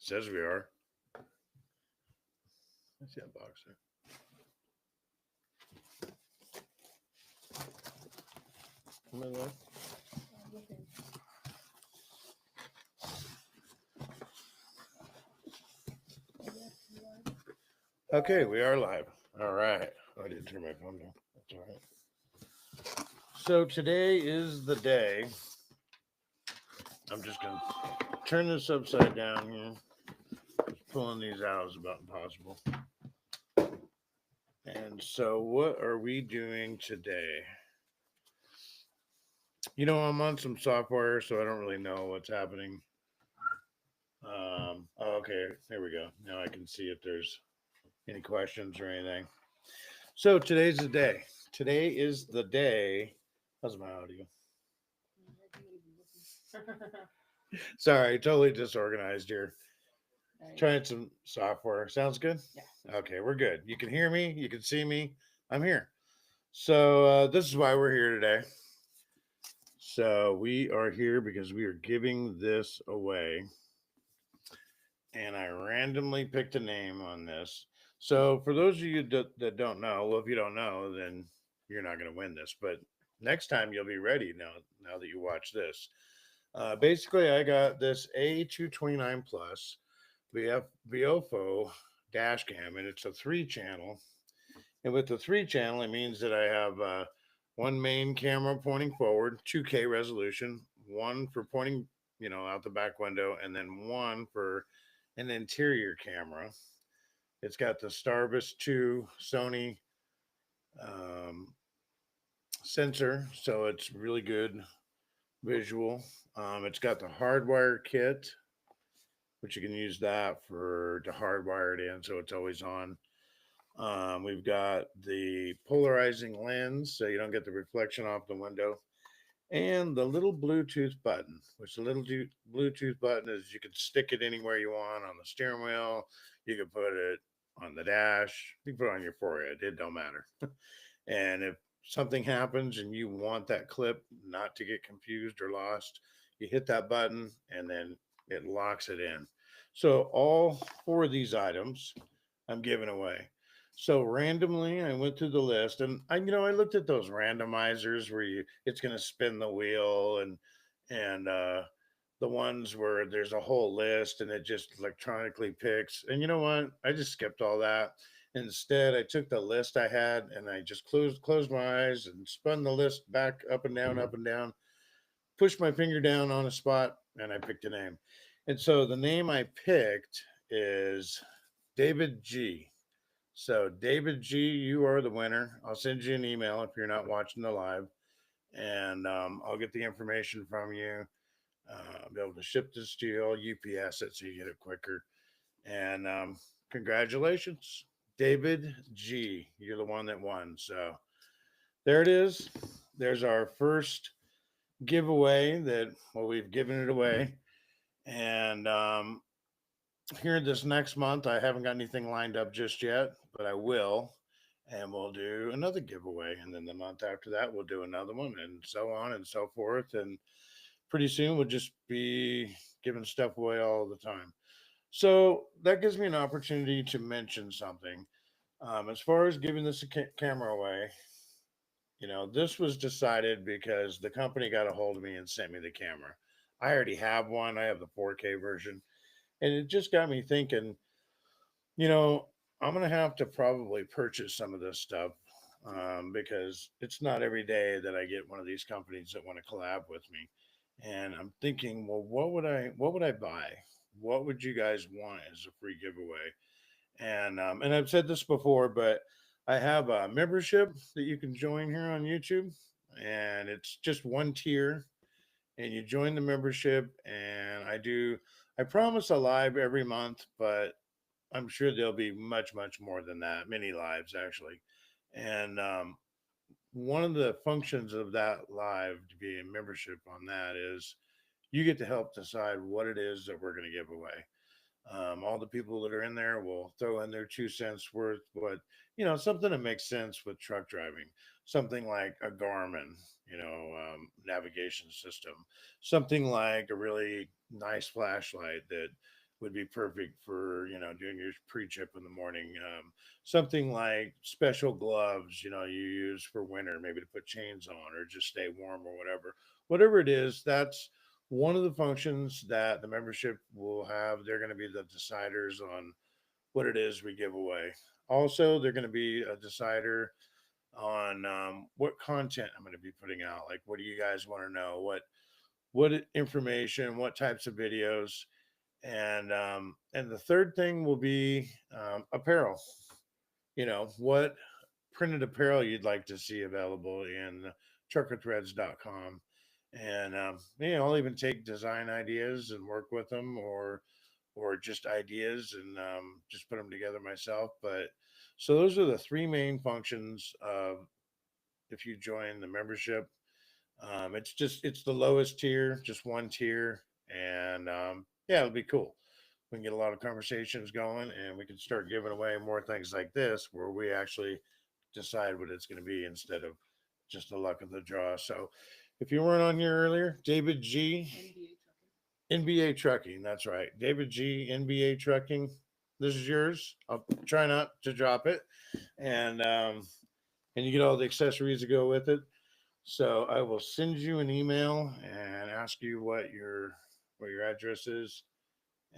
Says we are. I see that box there. Am I there? Okay, we are live. All right. Oh, I didn't turn my phone down. That's all right. So today is the day. I'm just going to turn this upside down here. Pulling these out is about impossible. And so, what are we doing today? I'm on some software, so I don't really know what's happening. Okay, there we go. Now I can see if there's any questions or anything. So today's the day. Today is the day. How's my audio? Sorry, totally disorganized here. Trying some software. Sounds good? Yeah. Okay, we're good. You can hear me. You can see me. I'm here. So this is why we're here today. So we are here because we are giving this away. And I randomly picked a name on this. So for those of you that don't know, well, if you don't know, then you're not going to win this. But next time you'll be ready now that you watch this. Basically, I got this A229 Plus Viofo Dashcam, and it's a 3 channel. And with the 3 channel, it means that I have one main camera pointing forward, 2K resolution, one for pointing, out the back window, and then one for an interior camera. It's got the Starburst 2 Sony um, sensor, so it's really good visual. It's got the hardwire kit, which you can use that to hardwire it in, so it's always on. We've got the polarizing lens, so you don't get the reflection off the window, and the little Bluetooth button, which the little Bluetooth button is you can stick it anywhere you want on the steering wheel. You can put it on the dash. You can put it on your forehead. It don't matter. And if something happens and you want that clip not to get confused or lost, you hit that button and then it locks it in. So all 4 of these items I'm giving away. So randomly, I went through the list, and I looked at those randomizers where it's going to spin the wheel, and the ones where there's a whole list and it just electronically picks. And you know what? I just skipped all that. Instead, I took the list I had and I just closed my eyes and spun the list back up and down, pushed my finger down on a spot, and I picked a name. And so the name I picked is David G. So, David G, you are the winner. I'll send you an email if you're not watching the live, and I'll get the information from you. I'll be able to ship this to you. I'll UPS it so you get it quicker. And congratulations, David G. You're the one that won. So, there it is. There's our first giveaway we've given it away. And here this next month, I haven't got anything lined up just yet, but I will. And we'll do another giveaway. And then the month after that, we'll do another one, and so on and so forth. And pretty soon, we'll just be giving stuff away all the time. So that gives me an opportunity to mention something. As far as giving this camera away, this was decided because the company got a hold of me and sent me the camera. I already have one. I have the 4K version. And it just got me thinking, you know, I'm going to have to probably purchase some of this stuff because it's not every day that I get one of these companies that want to collab with me. And I'm thinking, well, what would I buy? What would you guys want as a free giveaway? And I've said this before, but I have a membership that you can join here on YouTube, and it's just one tier, and you join the membership, and I promise a live every month, but I'm sure there'll be much, much more than that, many lives actually. And one of the functions of that live to be a membership on that is you get to help decide what it is that we're going to give away. All the people that are in there will throw in their 2 cents worth, but something that makes sense with truck driving, something like a Garmin, navigation system, something like a really nice flashlight that would be perfect for doing your pre-trip in the morning. Something like special gloves, you use for winter, maybe to put chains on or just stay warm or whatever it is. That's one of the functions that the membership will have. They're going to be the deciders on what it is we give away. Also, they're going to be a decider on what content I'm going to be putting out. Like, what do you guys want to know? What information? What types of videos? And the third thing will be apparel. What printed apparel you'd like to see available in truckerthreads.com. And I'll even take design ideas and work with them, or just ideas and just put them together myself. But so those are the three main functions of if you join the membership. It's the lowest tier, just one tier, and yeah, it'll be cool. We can get a lot of conversations going, and we can start giving away more things like this, where we actually decide what it's going to be instead of just the luck of the draw. So, if you weren't on here earlier, David G, NBA Trucking. That's right, David G, NBA Trucking. This is yours. I'll try not to drop it, and and you get all the accessories that go with it. So I will send you an email and ask you what your address is.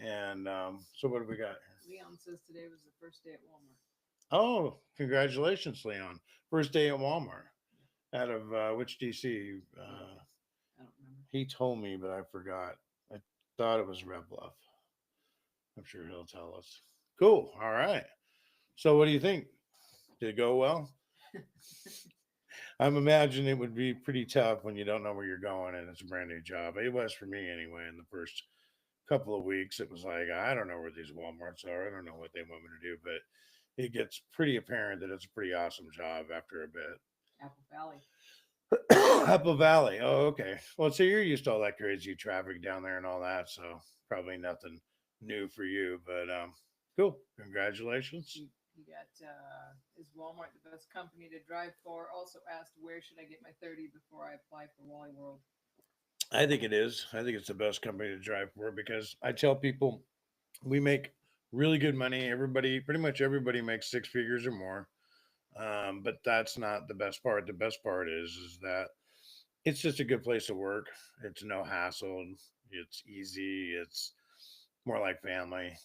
And so what do we got here? Leon says today was the first day at Walmart. Oh, congratulations, Leon! First day at Walmart. Out of which DC? I don't remember. He told me, but I forgot. I thought it was Red Bluff. I'm sure he'll tell us. Cool. All right. So what do you think? Did it go well? I'm imagining it would be pretty tough when you don't know where you're going and it's a brand new job. It was for me anyway. In the first couple of weeks, it was like I don't know where these WalMarts are. I don't know what they want me to do, but it gets pretty apparent that it's a pretty awesome job after a bit. Apple Valley. Apple Valley. Oh, okay. Well, so you're used to all that crazy traffic down there and all that, so probably nothing new for you. But cool. Congratulations. He got is Walmart the best company to drive for? Also asked where should I get my 30 before I apply for Wally World. I think it is. I think it's the best company to drive for because I tell people we make really good money. Everybody, pretty much everybody makes six figures or more. But that's not the best part. The best part is that it's just a good place to work. It's no hassle. It's easy. It's more like family.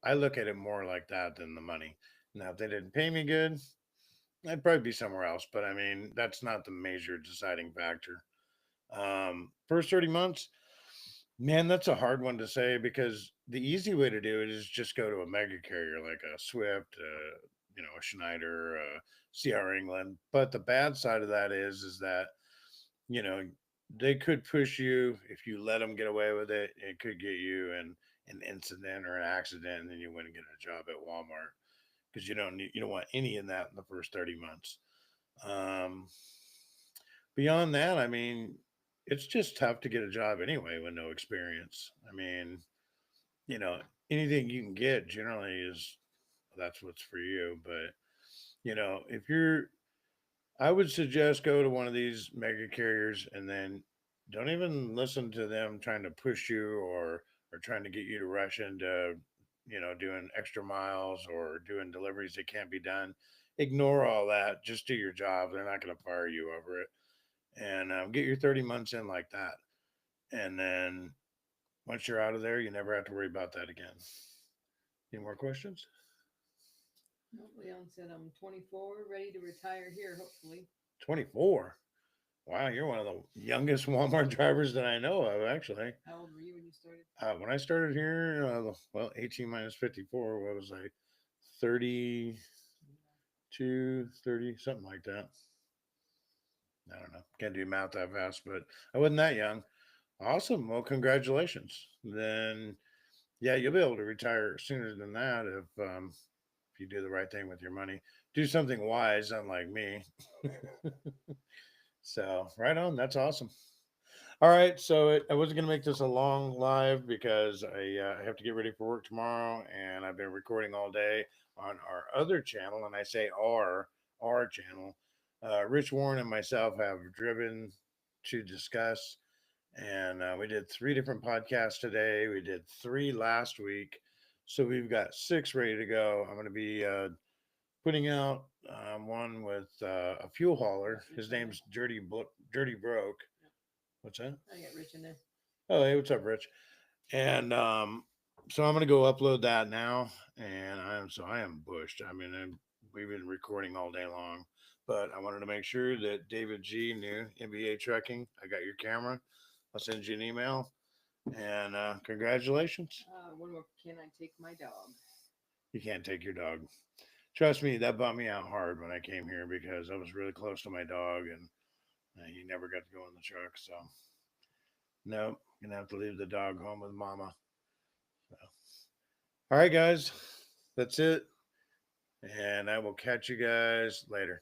I look at it more like that than the money. Now, if they didn't pay me good, I'd probably be somewhere else. But I mean, that's not the major deciding factor. First 30 months, man, that's a hard one to say because the easy way to do it is just go to a mega carrier like a Swift, a Schneider, CR England. But the bad side of that is that you know they could push you if you let them get away with it. It could get you in an incident or an accident, and then you wouldn't get a job at Walmart because you don't want any of that in the first 30 months. Um, Beyond that, I mean, it's just tough to get a job anyway with no experience. I mean, you know, anything you can get generally is that's what's for you. But, if I would suggest go to one of these mega carriers and then don't even listen to them trying to push you or trying to get you to rush into, doing extra miles or doing deliveries that can't be done. Ignore all that. Just do your job. They're not going to fire you over it and get your 30 months in like that. And then once you're out of there, you never have to worry about that again. Any more questions? No, Leon said I'm 24, ready to retire here, hopefully. 24. Wow, you're one of the youngest Walmart drivers that I know of, actually. How old were you when you started? When I started here, well, 18 minus 54, what was I? 32, 30, something like that. I don't know. Can't do math that fast, but I wasn't that young. Awesome. Well, congratulations. Then, yeah, you'll be able to retire sooner than that if you do the right thing with your money. Do something wise, unlike me. So, right on. That's awesome. All right. So, I wasn't going to make this a long live because I have to get ready for work tomorrow, and I've been recording all day on our other channel. And I say our channel. Rich Warren and myself have driven to discuss And we did 3 different podcasts today. We did 3 last week. So we've got 6 ready to go. I'm going to be putting out one with a fuel hauler. His name's Dirty Broke. What's that? I get Rich in there. Oh, hey, what's up, Rich? And so I'm gonna go upload that now, and I am bushed. I mean, we've been recording all day long, but I wanted to make sure that David G knew NBA Trucking. I got your camera. I'll send you an email, and congratulations. One more. Can I take my dog? You can't take your dog. Trust me, that bummed me out hard when I came here because I was really close to my dog, and he never got to go in the truck. So no, gonna have to leave the dog home with Mama. So. All right, guys, that's it. And I will catch you guys later.